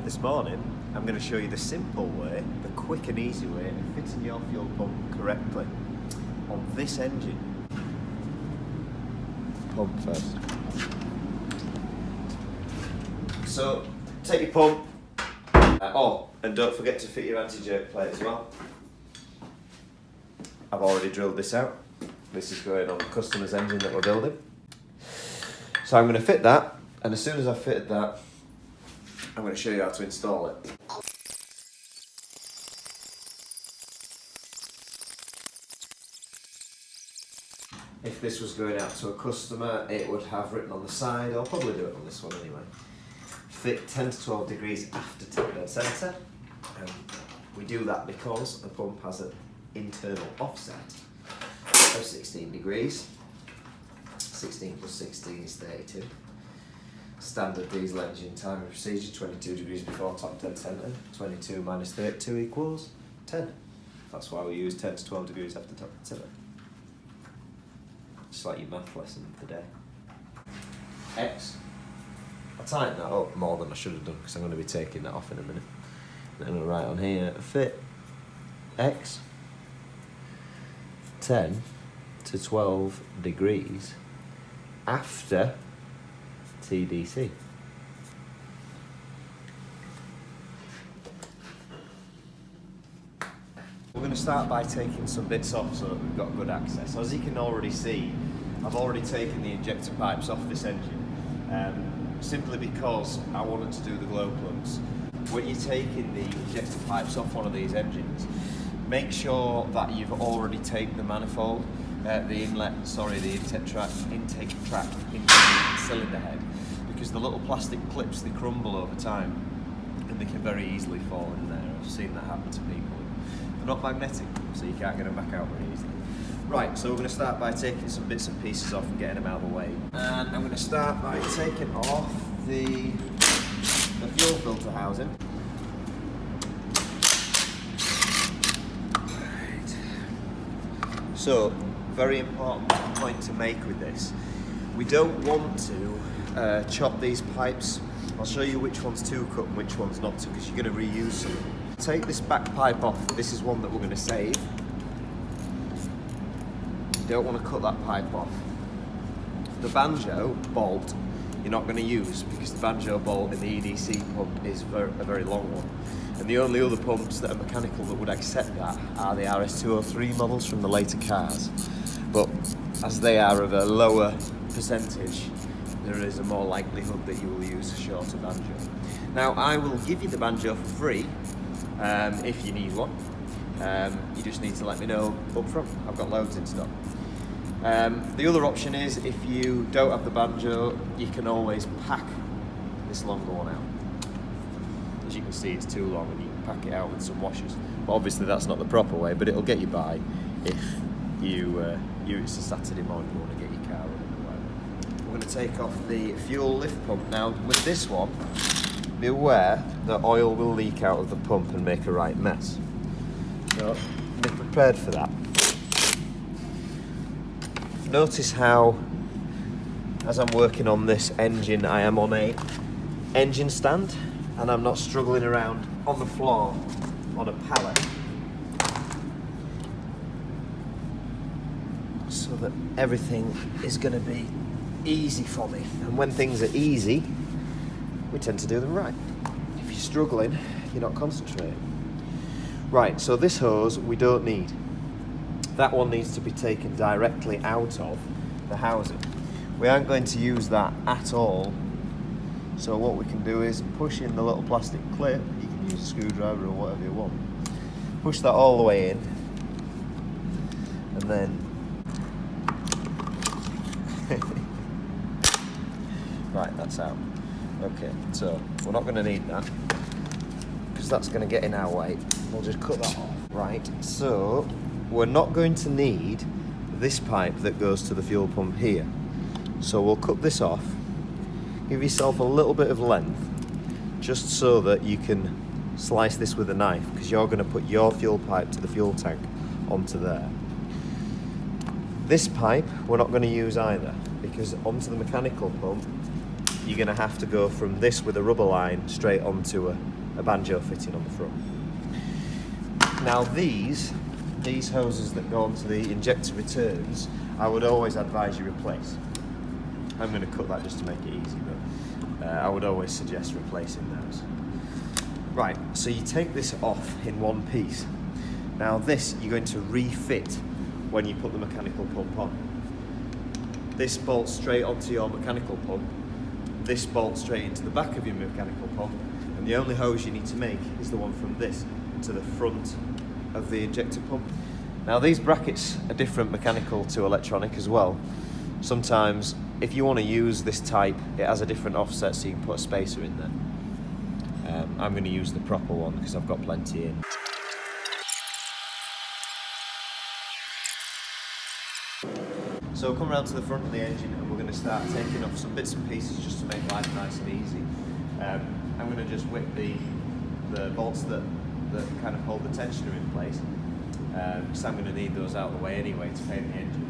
this morning, I'm going to show you the simple way, the quick and easy way of fitting your fuel pump correctly on this engine. Pump first. So, take your pump, and don't forget to fit your anti-jerk plate as well. I've already drilled this out. This is going on the customer's engine that we're building. So I'm going to fit that, and as soon as I've fitted that, I'm going to show you how to install it. If this was going out to a customer, it would have written on the side, I'll probably do it on this one anyway, fit 10 to 12 degrees after tip dead centre. We do that because the pump has an internal offset of 16 degrees. 16 plus 16 is 32. Standard diesel engine time of procedure, 22 degrees before top dead centre. 22 minus 32 equals 10. That's why we use 10 to 12 degrees after top dead centre. Just like your math lesson of the day. X. I'll tighten that up more than I should have done because I'm going to be taking that off in a minute. And I'm going to write on here, fit X 10 to 12 degrees after TDC. We're going to start by taking some bits off so that we've got good access. As you can already see, I've already taken the injector pipes off this engine, simply because I wanted to do the glow plugs. When you're taking the injector pipes off one of these engines, make sure that you've already taped the manifold, the intake track into the cylinder head, because the little plastic clips, they crumble over time and they can very easily fall in there. I've seen that happen to people. They're not magnetic, so you can't get them back out very easily. Right, so we're going to start by taking some bits and pieces off and getting them out of the way. And I'm going to start by taking off the fuel filter housing. Right. So, very important point to make with this. We don't want to chop these pipes. I'll show you which one's to cut and which one's not to, because you're going to reuse some. Take this back pipe off. This is one that we're going to save. You don't want to cut that pipe off. The banjo bolt you're not going to use, because the banjo bolt in the EDC pump is a very long one. And the only other pumps that are mechanical that would accept that are the RS203 models from the later cars. But as they are of a lower percentage, there is a more likelihood that you will use a shorter banjo. Now, I will give you the banjo for free if you need one. You just need to let me know up front. I've got loads in stock. The other option is, if you don't have the banjo, you can always pack this longer one out. As you can see, it's too long and you can pack it out with some washers. But obviously that's not the proper way, but it'll get you by if it's a Saturday morning, you want to get your car running. We're going to take off the fuel lift pump. Now, with this one, be aware that oil will leak out of the pump and make a right mess. So, be prepared for that. Notice how, as I'm working on this engine, I am on a engine stand and I'm not struggling around on the floor on a pallet. So that everything is going to be easy for me. And when things are easy, we tend to do them right. If you're struggling, you're not concentrating. Right, so this hose we don't need. That one needs to be taken directly out of the housing. We aren't going to use that at all. So what we can do is push in the little plastic clip. You can use a screwdriver or whatever you want. Push that all the way in. And then right, that's out. Okay, so we're not going to need that because that's going to get in our way. We'll just cut that off. Right, so we're not going to need this pipe that goes to the fuel pump here. So we'll cut this off. Give yourself a little bit of length just so that you can slice this with a knife, because you're going to put your fuel pipe to the fuel tank onto there. This pipe we're not going to use either, because onto the mechanical pump you're going to have to go from this with a rubber line straight onto a banjo fitting on the front. Now these hoses that go onto the injector returns, I would always advise you replace. I'm going to cut that just to make it easy, but I would always suggest replacing those. Right, so you take this off in one piece. Now this you're going to refit when you put the mechanical pump on. This bolts straight onto your mechanical pump, this bolts straight into the back of your mechanical pump, and the only hose you need to make is the one from this to the front of the injector pump. Now these brackets are different mechanical to electronic as well. Sometimes if you want to use this type, it has a different offset so you can put a spacer in there. I'm going to use the proper one because I've got plenty in. So we'll come around to the front of the engine and we're going to start taking off some bits and pieces just to make life nice and easy. I'm going to just whip the bolts that kind of hold the tensioner in place, because I'm going to need those out of the way anyway to paint the engine.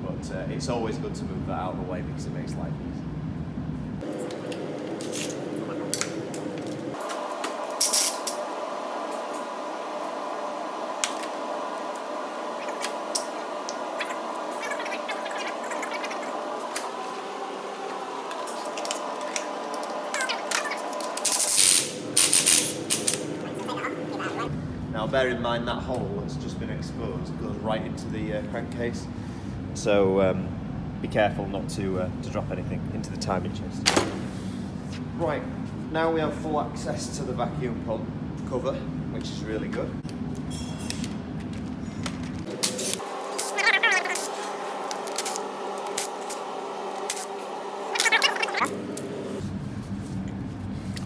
But it's always good to move that out of the way because it makes life easy. Now bear in mind that hole that's just been exposed goes right into the crankcase, so be careful not to drop anything into the timing chest. Right, now we have full access to the vacuum pump cover, which is really good.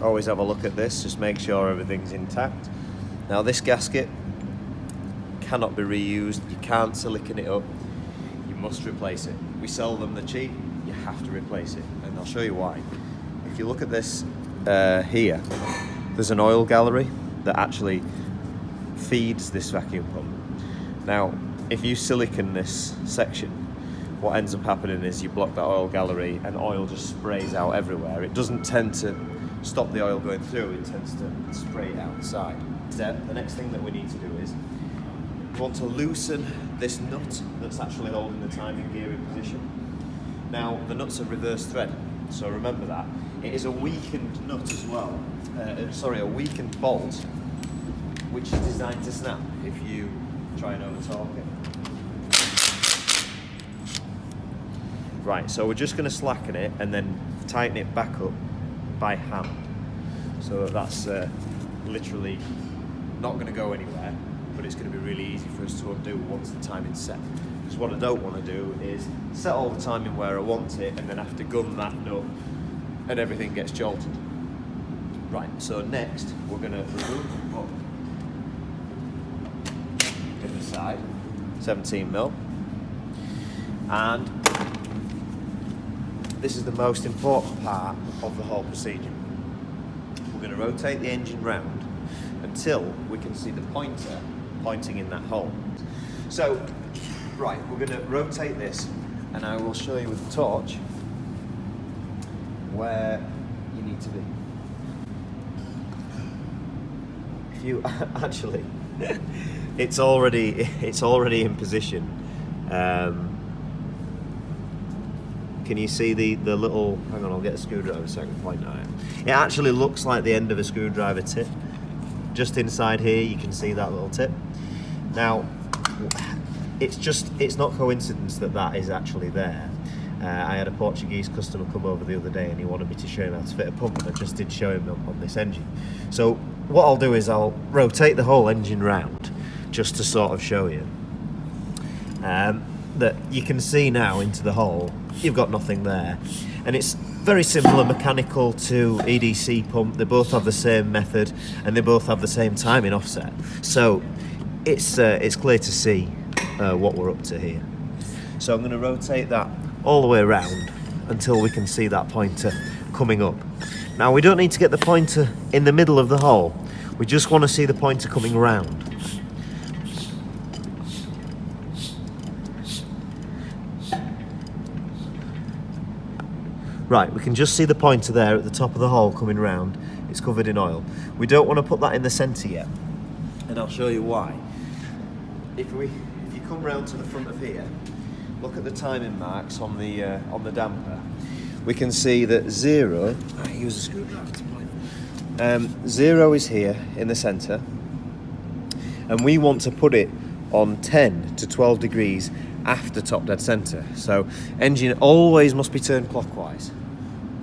Always have a look at this, just make sure everything's intact. Now this gasket cannot be reused, you can't silicone it up, you must replace it. We sell them, they're cheap, you have to replace it, and I'll show you why. If you look at this here, there's an oil gallery that actually feeds this vacuum pump. Now, if you silicone this section, what ends up happening is you block that oil gallery and oil just sprays out everywhere. It doesn't tend to stop the oil going through, it tends to spray it outside. The next thing that we need to do is we want to loosen this nut that's actually holding the timing gear in position. Now the nut's a reverse thread, so remember that. It is a weakened nut as well, a weakened bolt, which is designed to snap if you try and over-torque it. Right, so we're just going to slacken it and then tighten it back up by hand. So that's literally not going to go anywhere, but it's going to be really easy for us to undo once the timing's set. Because what I don't want to do is set all the timing where I want it and then have to gun that nut and everything gets jolted. Right, so next we're going to remove the hook in the side, 17mm, and this is the most important part of the whole procedure. We're going to rotate the engine round until we can see the pointer pointing in that hole. So, right, we're going to rotate this and I will show you with the torch where you need to be. If you actually, it's already in position. Can you see the little, hang on, I'll get a screwdriver so I can point at it. It actually looks like the end of a screwdriver tip. Just inside here you can see that little tip. Now, it's not coincidence that that is actually there. I had a Portuguese customer come over the other day and he wanted me to show him how to fit a pump, and I just did show him on this engine. So what I'll do is I'll rotate the whole engine round just to sort of show you that you can see now into the hole. You've got nothing there, and it's very similar mechanical to EDC pump. They both have the same method and they both have the same timing offset, so it's clear to see what we're up to here. So I'm going to rotate that all the way around until we can see that pointer coming up. Now we don't need to get the pointer in the middle of the hole, we just want to see the pointer coming round. Right, we can just see the pointer there at the top of the hole coming round. It's covered in oil. We don't want to put that in the centre yet, and I'll show you why. If you come round to the front of here, look at the timing marks on the damper. We can see that 0. I use a screwdriver to point. 0 is here in the centre, and we want to put it on 10 to 12 degrees after top dead centre. So engine always must be turned clockwise.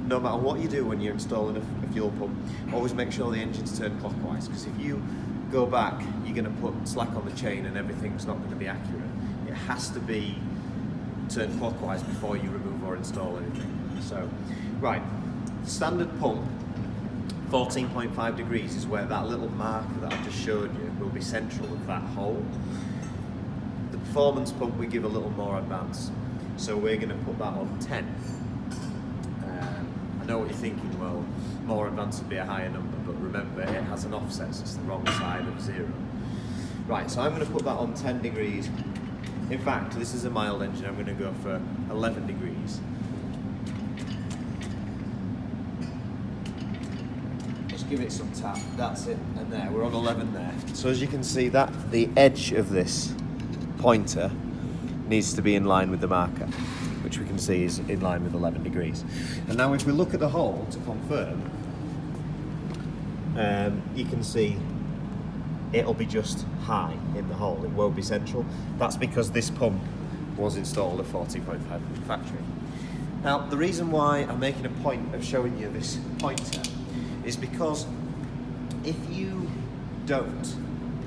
No matter what you do when you're installing a fuel pump, always make sure the engine's turned clockwise, because if you go back, you're going to put slack on the chain and everything's not going to be accurate. It has to be turned clockwise before you remove or install anything. So, right, standard pump, 14.5 degrees is where that little marker that I just showed you will be central of that hole. The performance pump we give a little more advance, so we're going to put that on 10. I know what you're thinking, well, more advanced would be a higher number, but remember it has an offset, so it's the wrong side of 0. Right, so I'm going to put that on 10 degrees. In fact, this is a mild engine, I'm going to go for 11 degrees. Just give it some tap, that's it, and there, we're on 11 there. So as you can see, that the edge of this pointer needs to be in line with the marker, which we can see is in line with 11 degrees. And now if we look at the hole to confirm, you can see it'll be just high in the hole, it won't be central. That's because this pump was installed at 14.5 from the factory. Now the reason why I'm making a point of showing you this pointer is because if you don't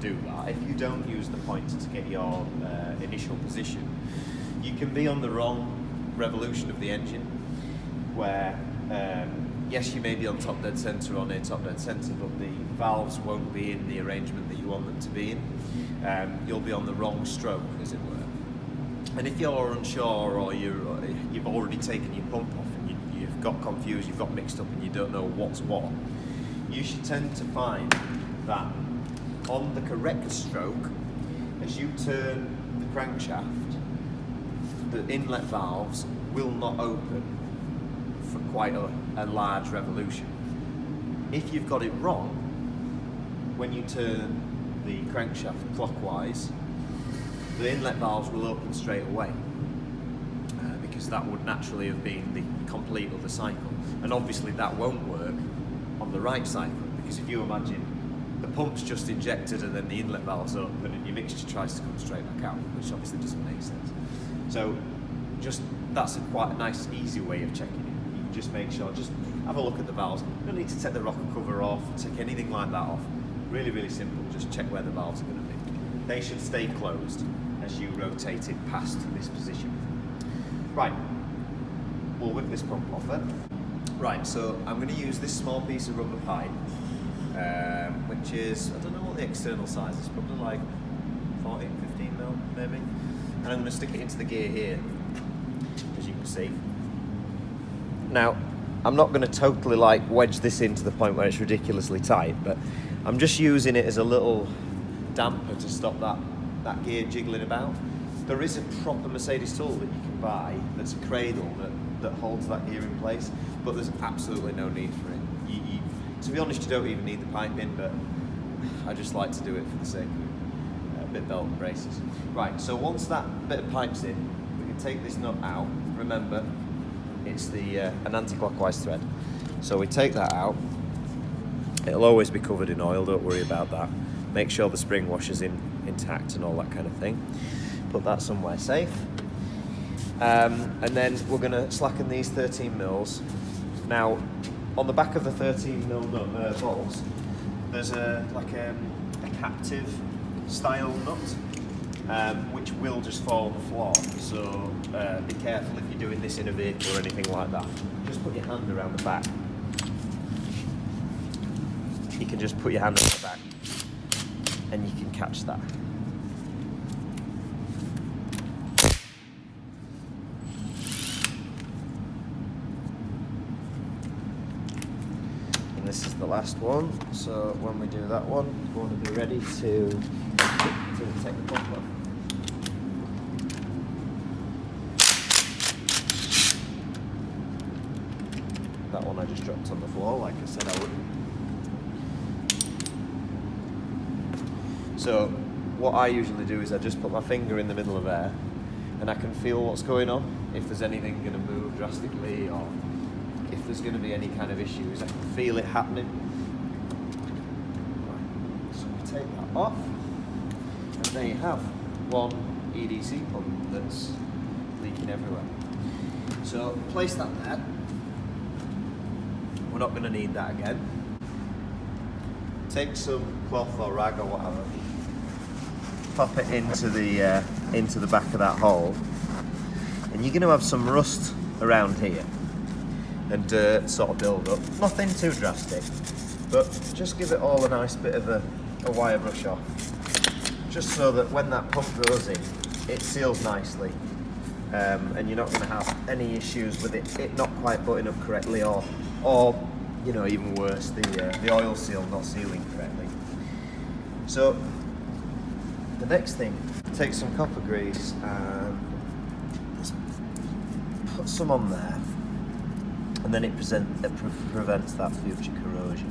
do that, if you don't use the pointer to get your initial position, you can be on the wrong revolution of the engine, where yes, you may be on top dead centre or near top dead centre, but the valves won't be in the arrangement that you want them to be in. You'll be on the wrong stroke, as it were. And if you're unsure, or you've already taken your pump off and you've got confused, you've got mixed up and you don't know what's what, you should tend to find that on the correct stroke, as you turn the crankshaft, the inlet valves will not open for quite a large revolution. If you've got it wrong, when you turn the crankshaft clockwise, the inlet valves will open straight away, because that would naturally have been the complete other cycle. And obviously that won't work on the right cycle, because if you imagine the pump's just injected and then the inlet valves open and your mixture tries to come straight back out, which obviously doesn't make sense. So that's quite a nice, easy way of checking it. You can just make sure, just have a look at the valves. You don't need to take the rocker cover off, take anything like that off. Really, really simple, just check where the valves are going to be. They should stay closed as you rotate it past this position. Right, we'll whip this pump off then. Right, so I'm going to use this small piece of rubber pipe, which is, I don't know what the external size is, probably like 14, 15 mil maybe. And I'm going to stick it into the gear here, as you can see. Now, I'm not going to totally like wedge this in to the point where it's ridiculously tight, but I'm just using it as a little damper to stop that gear jiggling about. There is a proper Mercedes tool that you can buy that's a cradle that holds that gear in place, but there's absolutely no need for it. To be honest, you don't even need the pipe in, but I just like to do it for the sake of it. A bit belt and braces. Right, so once that bit of pipe's in, we can take this nut out. Remember, it's an anti-clockwise thread. So we take that out. It'll always be covered in oil, don't worry about that. Make sure the spring washer's intact and all that kind of thing. Put that somewhere safe. And then we're going to slacken these 13 mils. Now, on the back of the 13 mil bolts, there's a captive style nut, which will just fall on the floor. So be careful if you're doing this in a vehicle or anything like that. Just put your hand around the back. You can just put your hand around the back and you can catch that. And this is the last one, so when we do that one, we want to be ready to take the pump off. That one I just dropped on the floor like I said I would. So what I usually do is I just put my finger in the middle of there and I can feel what's going on, if there's anything going to move drastically or if there's going to be any kind of issues. I can feel it happening. Right. So we take that off and there you have one EDC pump that's leaking everywhere. So place that there. We're not going to need that again. Take some cloth or rag or whatever, pop it into the back of that hole, and you're going to have some rust around here and dirt sort of build up. Nothing too drastic, but just give it all a nice bit of a wire brush off, just so that when that pump goes in, it seals nicely, and you're not going to have any issues with it not quite butting up correctly, or you know, even worse, the oil seal not sealing correctly. So the next thing, take some copper grease and just put some on there, and then it prevents that future corrosion.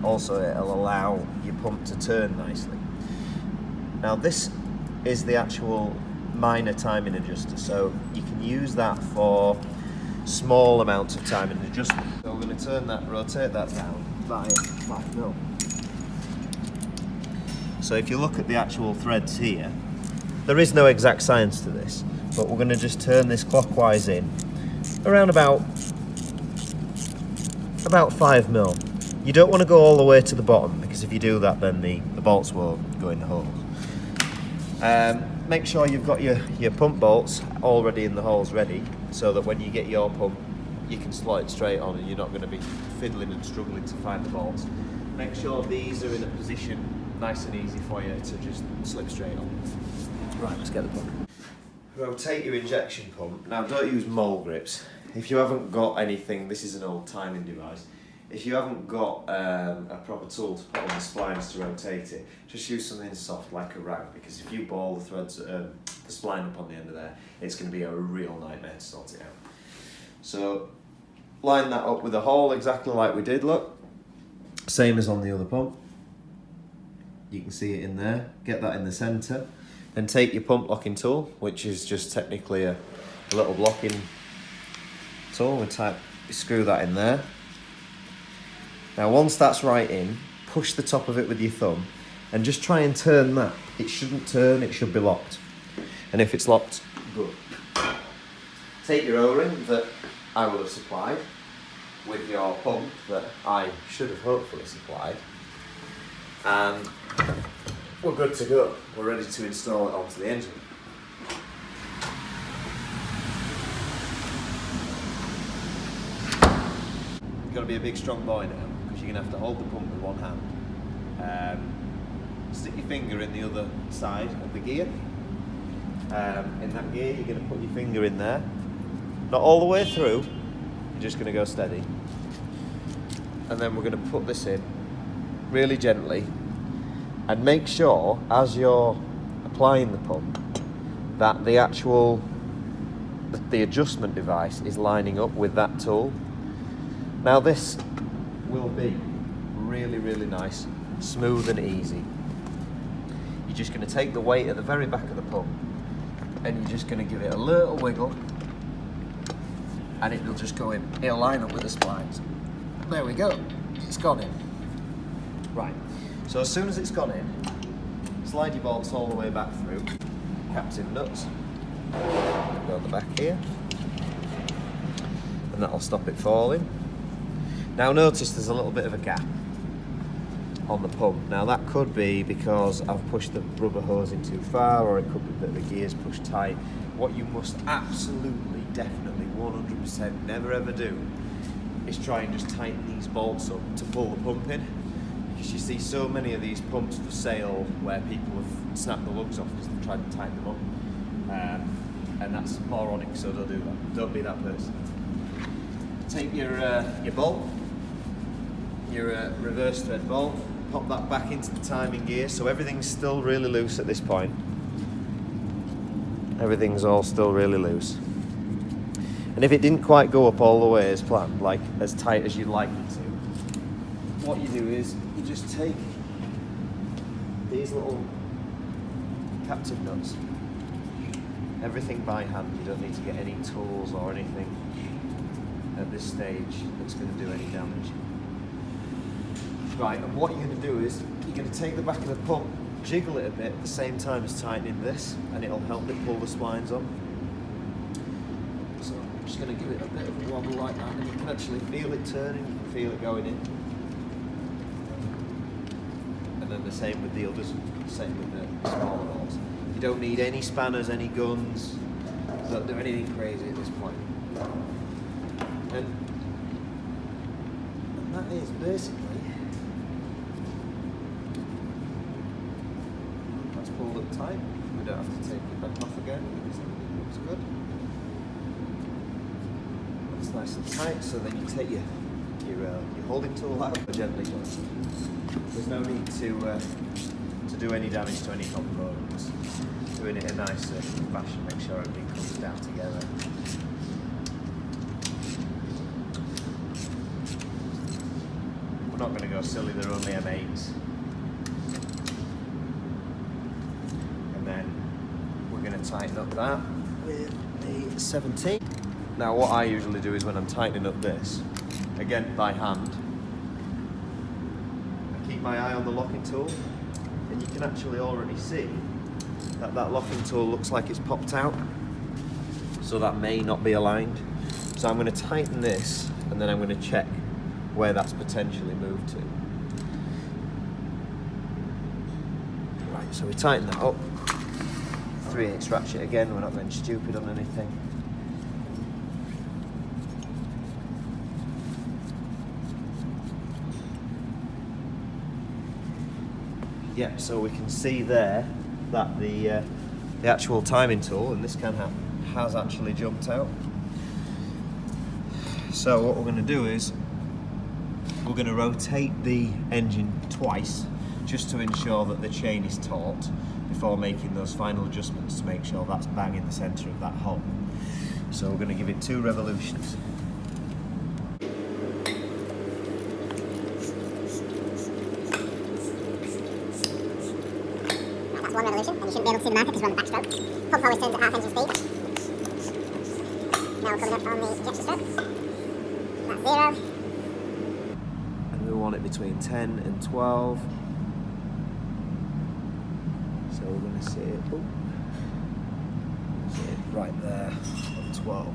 Also, it'll allow your pump to turn nicely. Now this is the actual minor timing adjuster, so you can use that for small amounts of timing adjustment. So we're going to rotate that down by 5 mil. So if you look at the actual threads here, there is no exact science to this, but we're going to just turn this clockwise in around about 5 mil. You don't want to go all the way to the bottom, because if you do that, then the bolts will go in the holes. Make sure you've got your pump bolts already in the holes ready, so that when you get your pump, you can slot it straight on and you're not going to be fiddling and struggling to find the bolts. Make sure these are in a position nice and easy for you to just slip straight on. Right, let's get the pump. Rotate your injection pump. Now don't use mole grips. If you haven't got anything, this is an old timing device. If you haven't got a proper tool to put on the splines to rotate it, just use something soft like a rag, because if you ball the threads, the spline up on the end of there, it's going to be a real nightmare to sort it out. So line that up with a hole exactly like we did, look. Same as on the other pump. You can see it in there. Get that in the centre. Then take your pump locking tool, which is just technically a little blocking tool. We screw that in there. Now once that's right in, push the top of it with your thumb and just try and turn that. It shouldn't turn, it should be locked. And if it's locked, good. Take your O-ring that I will have supplied with your pump that I should have hopefully supplied, and we're good to go. We're ready to install it onto the engine. You've got to be a big strong boy now, because you're going to have to hold the pump with one hand. Stick your finger in the other side of the gear. In that gear, you're going to put your finger in there. Not all the way through, you're just going to go steady. And then we're going to put this in really gently, and make sure as you're applying the pump that the adjustment device is lining up with that tool. Now this will be really, really nice, smooth and easy. You're just going to take the weight at the very back of the pump and you're just going to give it a little wiggle, and it'll just go in. It'll line up with the splines. There we go. It's gone in. Right. So as soon as it's gone in, slide your bolts all the way back through. Captain nuts. Go on the back here. And that'll stop it falling. Now notice there's a little bit of a gap on the pump. Now that could be because I've pushed the rubber hose in too far, or it could be that the gear's pushed tight. What you must absolutely, definitely, 100% never ever do is try and just tighten these bolts up to pull the pump in, because you see so many of these pumps for sale where people have snapped the lugs off because they've tried to tighten them up, and that's moronic, so don't do that. Don't be that person. Take your bolt, your reverse thread bolt, pop that back into the timing gear, so everything's still really loose at this point. Everything's all still really loose. And And if it didn't quite go up all the way as planned, like as tight as you'd like it to, what you do is you just take these little captive nuts, everything by hand. You don't need to get any tools or anything at this stage that's going to do any damage. Right, and what you're going to do is you're going to take the back of the pump, jiggle it a bit at the same time as tightening this, and it'll help it pull the splines on. So I'm just going to give it a bit of a wobble like that, and you can actually feel it turning, you can feel it going in. And then the same with the others, same with the smaller bolts. You don't need any spanners, any guns, don't do anything crazy at this point. And that is basically, that's pulled up tight. We don't have to take it back off again because everything looks good. That's nice and tight, so then you take your holding tool out gently. There's no need to do any damage to any components. Doing it in a nice fashion, make sure everything comes down together. We're not going to go silly, they're only M8s. And then we're going to tighten up that with the 17. Now what I usually do is when I'm tightening up this, again by hand, I keep my eye on the locking tool, and you can actually already see that that locking tool looks like it's popped out, so that may not be aligned. So I'm going to tighten this, and then I'm going to check where that's potentially moved to. Right, so we tighten that up. 3/8 ratchet again, we're not going stupid on anything. Yeah, so we can see there that the actual timing tool, and this can happen, has actually jumped out. So what we're going to do is we're going to rotate the engine twice just to ensure that the chain is taut before making those final adjustments to make sure that's bang in the centre of that hole. So we're going to give it 2 revolutions. That's 1 revolution, and you shouldn't be able to see the marker because we're on the backstroke. Pump always turns at half engine speed. Now we're coming up on the ejection stroke. That's 0. And we want it between 10 and 12. So we're going to see it, right there at 12.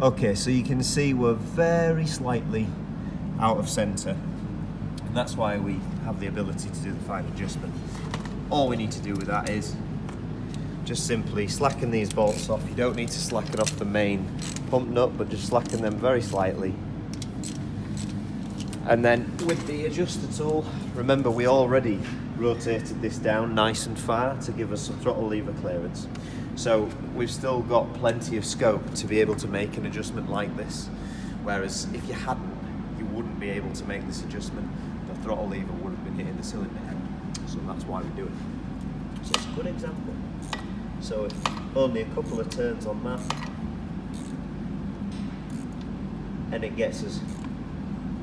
Okay, so you can see we're very slightly out of centre, and that's why we have the ability to do the fine adjustment. All we need to do with that is just simply slacken these bolts off. You don't need to slacken off the main pump nut, but just slacken them very slightly. And then with the adjuster tool, remember we already rotated this down nice and far to give us some throttle lever clearance. So we've still got plenty of scope to be able to make an adjustment like this. Whereas if you hadn't, you wouldn't be able to make this adjustment. The throttle lever would have been hitting the cylinder head. So that's why we do it. So it's a good example. So if only a couple of turns on that, and it gets us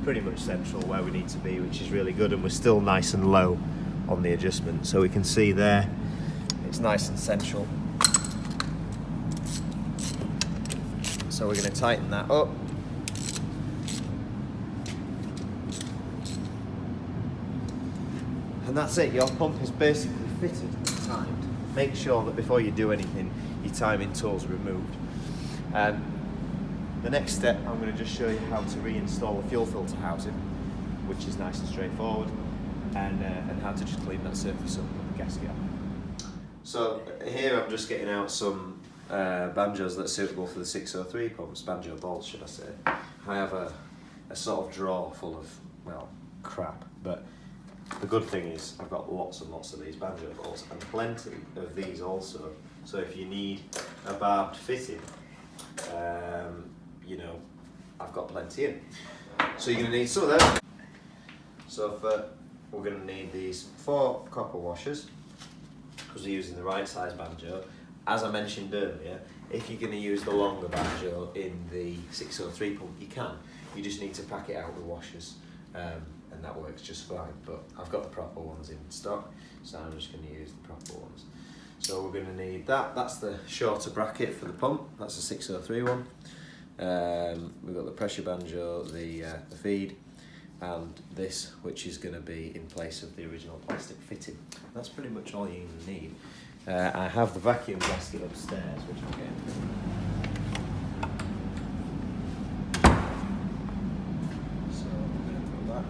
pretty much central where we need to be, which is really good, and we're still nice and low on the adjustment. So we can see there, it's nice and central. So we're going to tighten that up. And that's it, your pump is basically fitted and timed. Make sure that before you do anything, your timing tool's removed. The next step, I'm going to just show you how to reinstall the fuel filter housing, which is nice and straightforward, and how to just clean that surface up with the gasket on. So here I'm just getting out some banjos that are suitable for the 603 pumps, banjo bolts should I say. I have a sort of drawer full of, well, crap, but the good thing is I've got lots and lots of these banjo bolts and plenty of these also. So if you need a barbed fitting, you know, I've got plenty in. So you're going to need some of them. So we're going to need these 4 copper washers because we're using the right size banjo, as I mentioned earlier, if you're going to use the longer banjo in the 603 pump, you can. You just need to pack it out with washers, and that works just fine. But I've got the proper ones in stock, so I'm just going to use the proper ones. So we're going to need that. That's the shorter bracket for the pump. That's the 603 one. We've got the pressure banjo, the feed, and this, which is going to be in place of the original plastic fitting. That's pretty much all you need. I have the vacuum gasket upstairs, which I'll get into. So we're going to put that.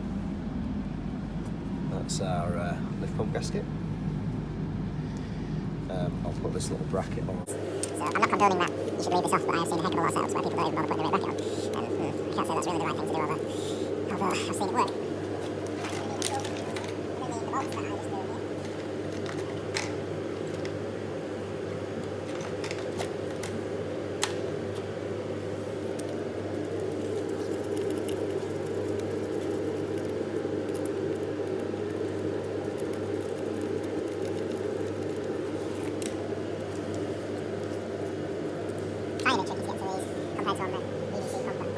That's our lift pump gasket. I'll put this little bracket on. So I'm not condoning that you should leave this off, but I have seen a heck of a lot of setups where people don't even bother putting the right bracket on. And I can't say that's really the right thing to do, although I've seen it work. Tricky to get to these compared to on the EDC pump, but like I say, if you're on an engine standard, not scrabbling around on the floor and pallet or whatever, as I'm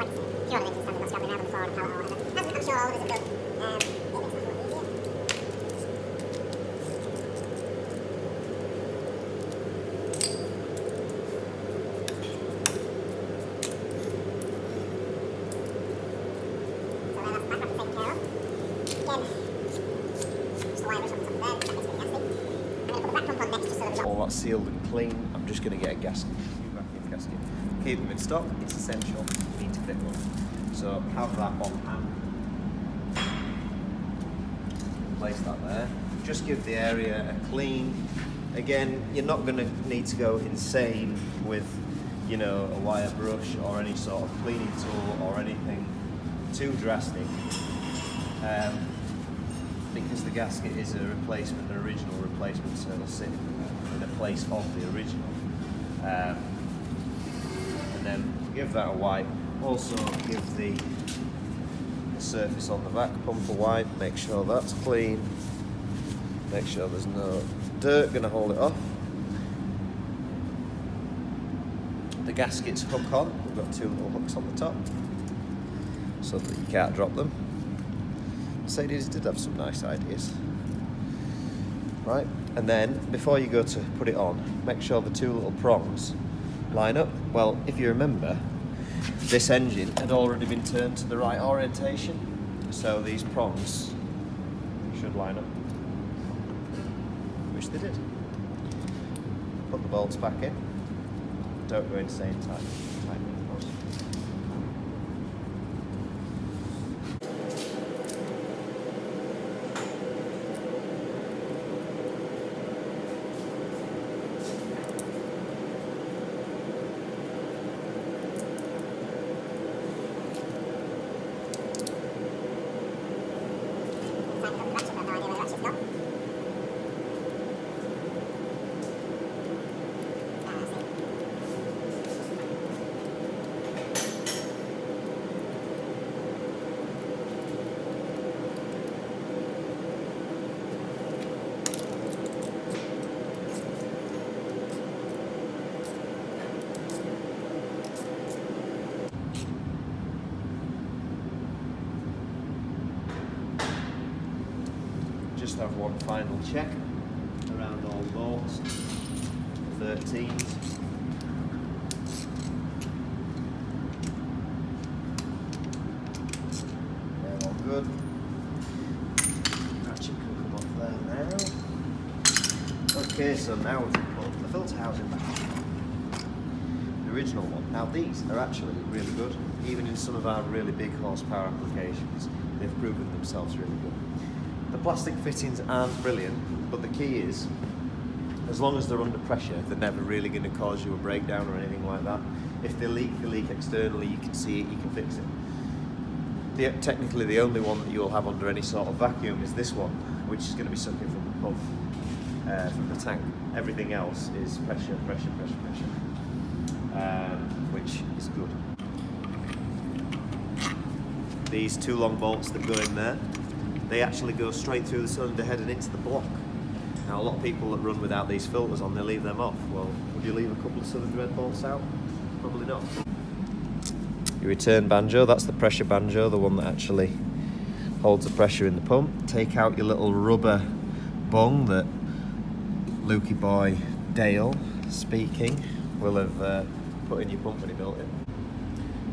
sure all of us have done, it makes life a lot easier. So that's the back wrapper taken care of. Again, just a wire brush on the top of there, that makes it nasty. I'm going to put the back pump on next just so that we've got All that's sealed and clean. I'm just going to get a gasket. Gasket. Keep them in stock, it's essential, you need to fit one. So have that on hand. Place that there. Just give the area a clean. Again, you're not going to need to go insane with, you know, a wire brush or any sort of cleaning tool or anything too drastic. Because the gasket is a replacement, an original replacement, so it'll sit in the place of the original. And then give that a wipe. Also give the surface on the back pump a wipe. Make sure that's clean. Make sure there's no dirt going to hold it off. The gaskets hook on. We've got two little hooks on the top so that you can't drop them. Mercedes did have some nice ideas. Right, and then before you go to put it on, make sure the two little prongs line up. Well, if you remember, this engine had already been turned to the right orientation, so these prongs should line up, which they did. Put the bolts back in. Don't go insane tight. Just have one final check around all bolts, 13s. They're all good. Ratchet can come off there now. Okay, so now we can put the filter housing back on. The original one. Now these are actually really good. Even in some of our really big horsepower applications, they've proven themselves really good. The plastic fittings aren't brilliant, but the key is, as long as they're under pressure, they're never really going to cause you a breakdown or anything like that. If they leak externally, you can see it, you can fix it. Technically, the only one that you'll have under any sort of vacuum is this one, which is going to be sucking from the pump, from the tank. Everything else is pressure, which is good. These two long bolts that go in there, they actually go straight through the cylinder head and into the block. Now a lot of people that run without these filters on, they leave them off. Well, would you leave a couple of Southern Red bolts out? Probably not. Your return banjo, that's the pressure banjo, the one that actually holds the pressure in the pump. Take out your little rubber bung that Lukey boy Dale, speaking, will have put in your pump when he built it.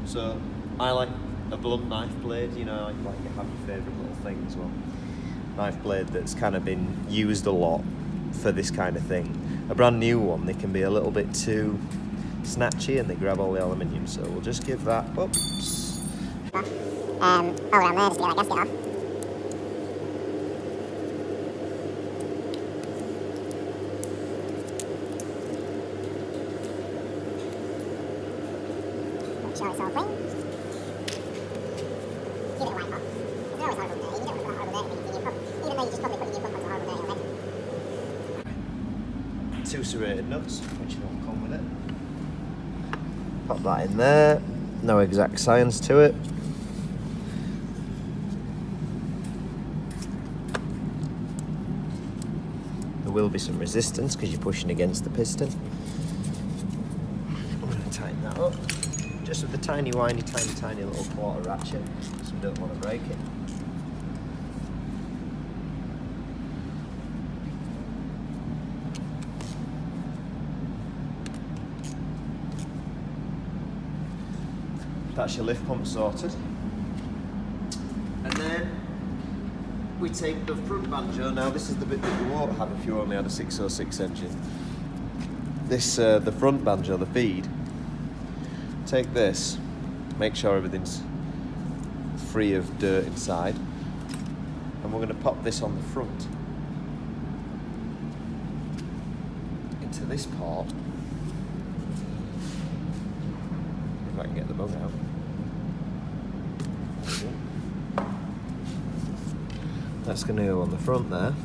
So I like a blunt knife blade, you know, like you have your favourite little thing as well. Knife blade that's kind of been used a lot for this kind of thing. A brand new one, they can be a little bit too snatchy and they grab all the aluminium, so we'll just give that, oops. Around there just to get that gasket off. Make sure it's all clean. Give it a wipe off. It's always horrible dirty. You don't want to put horrible dirty in your pump. Even though you just probably put your pump onto horrible dirty already. 2 serrated nuts, which will come with it. Pop that in there. No exact science to it. There will be some resistance because you're pushing against the piston. I'm going to tighten that up. Just with the tiny tiny little quarter ratchet, so we don't want to break it. That's your lift pump sorted. And then we take the front banjo. Now this is the bit that you won't have if you only had a 606 engine. This, the front banjo, the feed. Take this, make sure everything's free of dirt inside, and we're going to pop this on the front into this part. If I can get the bung out. That's going to go on the front there.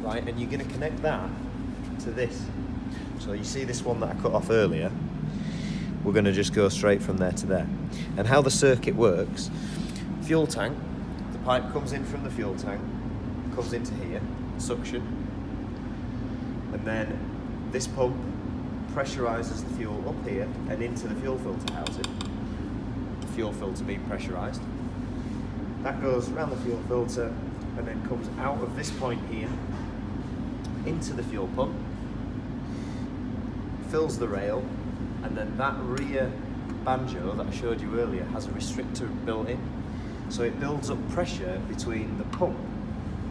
Right, and you're going to connect that to this. So you see this one that I cut off earlier? We're going to just go straight from there to there. And how the circuit works, fuel tank, the pipe comes in from the fuel tank, comes into here, suction, and then this pump pressurizes the fuel up here and into the fuel filter housing. The fuel filter being pressurized. That goes around the fuel filter and then comes out of this point here into the fuel pump, fills the rail, and then that rear banjo that I showed you earlier has a restrictor built in. So it builds up pressure between the pump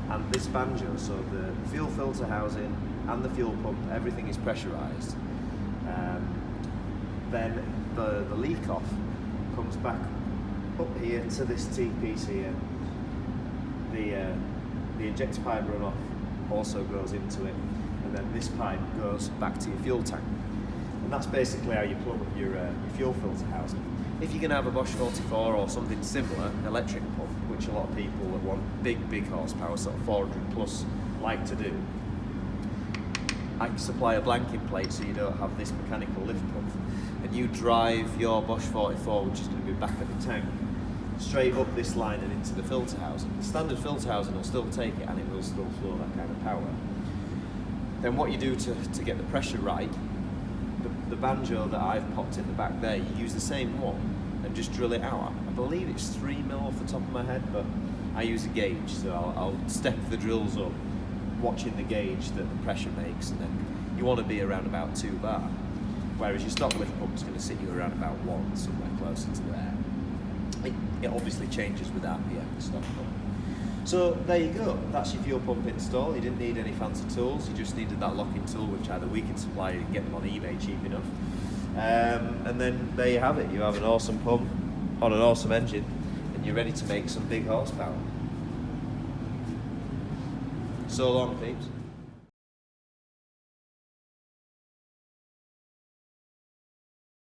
and this banjo, so the fuel filter housing and the fuel pump, everything is pressurized. Then the leak off comes back up here to this T-piece here. The injector pipe runoff also goes into it, and then this pipe goes back to your fuel tank. And that's basically how you plug up your fuel filter housing. If you're going to have a Bosch 44 or something similar, electric pump, which a lot of people that want big horsepower, sort of 400 plus, like to do, I can supply a blanking plate so you don't have this mechanical lift pump, and you drive your Bosch 44, which is going to be back at the tank, straight up this line and into the filter housing. The standard filter housing will still take it and it will still flow that kind of power. Then what you do to get the pressure right, the banjo that I've popped in the back there, you use the same one and just drill it out. I believe it's 3 mil off the top of my head, but I use a gauge, so I'll step the drills up, watching the gauge that the pressure makes, and then you want to be around about 2 bar, whereas your stock lift pump is going to sit you around about 1, somewhere closer to there. It obviously changes with RPM, the stock pump. So there you go, that's your fuel pump install. You didn't need any fancy tools, you just needed that locking tool, which either we can supply and get them on eBay cheap enough. And then there you have it, you have an awesome pump on an awesome engine, and you're ready to make some big horsepower. So long, peeps.